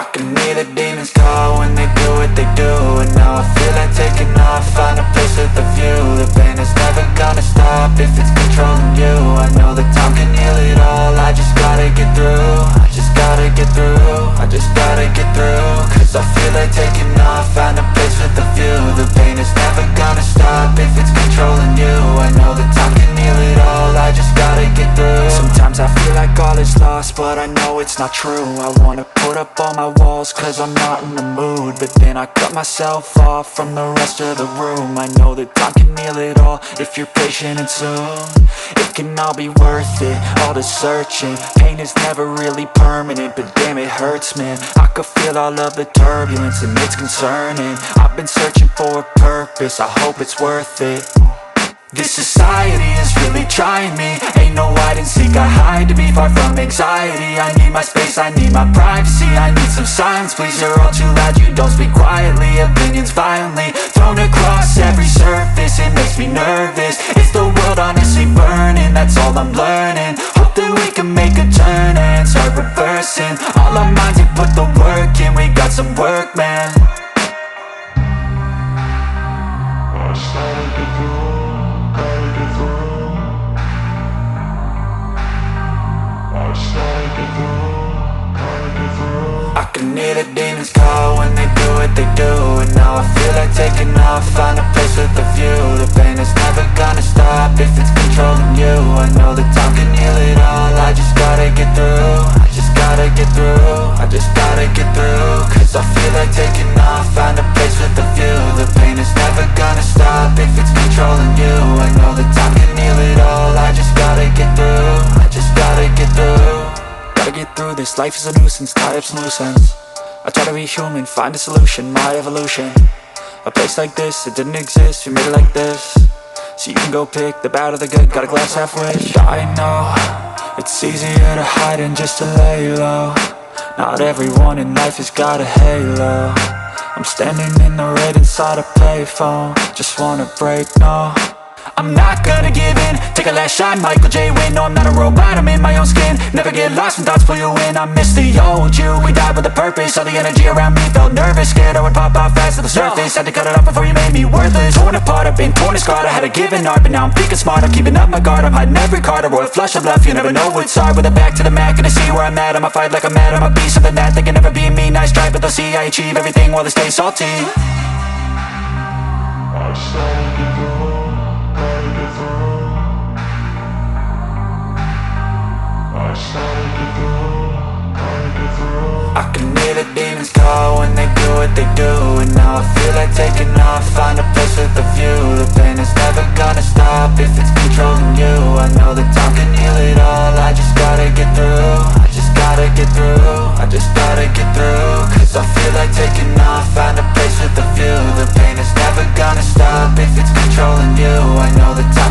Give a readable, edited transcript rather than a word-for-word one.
I can hear the demons call when they do what they do. And now I feel like taking off, find a place with a view. The pain is never gonna stop if it's controlling you. I know that time can heal it all, I just gotta get through. I just gotta get through, I just gotta get through. Cause I feel like taking off, find a place with a view. The pain is never gonna stop if it's controlling you. I know that time can heal it all, I just gotta get through. Sometimes I feel like all is lost, but I know it's not true. I wanna put up all my walls cause I'm not in the mood, but then I cut myself off from the rest of the room. I know that time can heal it all if you're patient and soon it can all be worth it, all the searching. Pain is never really permanent, but damn it hurts, man. I could feel all of the turbulence and it's concerning. I've been searching for a purpose, purpose, I hope it's worth it. This society is really trying me. Ain't no hide and seek, I hide to be far from anxiety. I need my space, I need my privacy, I need some silence, please. You're all too loud, you don't speak quietly. Opinions violently thrown across every surface, it makes me nervous. Is the world honestly burning? That's all I'm learning. Hope that we can make a turn and start reversing. All our minds and put the work in, we got some work, man. I started to do. I can hear the demons call when they do what they do. And now I feel like taking off, find a place with a view. The pain is never gonna stop if it's controlling you. I know that time can heal it all, I just gotta get through. I just gotta get through, I just gotta get through. Cause I feel like taking off, find a place with a view. The pain is never gonna stop if it's controlling you. I know that time can heal it all, I just gotta get through. I just gotta get through. Gotta get through this, life is a nuisance, tied up some loose ends. I try to be human, find a solution, my evolution. A place like this, it didn't exist, we made it like this. So you can go pick the bad or the good, got a glass half wish. I know, it's easier to hide than just to lay low. Not everyone in life has got a halo. I'm standing in the red inside a payphone, just wanna break, no. I'm not gonna give in, take a last shot, Michael J. Win. No, I'm not a robot, I'm in my own skin. Never get lost when thoughts pull you in. I miss the old you, we died with a purpose. All the energy around me felt nervous, scared I would pop out fast to the surface. Had to cut it off before you made me worthless. Torn apart, I've been torn and scarred. I had to give an art, but now I'm thinking smart. I'm keeping up my guard, I'm hiding every card. A royal flush of love, you never know what's hard. With a back to the mat, gonna see where I'm at. I'ma fight like I'm mad, I'ma be something that they can never be me. Nice try, but they'll see I achieve everything while they stay salty. I started to go. I can hear the demons call when they do what they do. And now I feel like taking off, find a place with a view. The pain is never gonna stop if it's controlling you. I know that time can heal it all, I just gotta get through. I just gotta get through, I just gotta get through. Cause I feel like taking off, find a place with a view. The pain is never gonna stop if it's controlling you. I know that time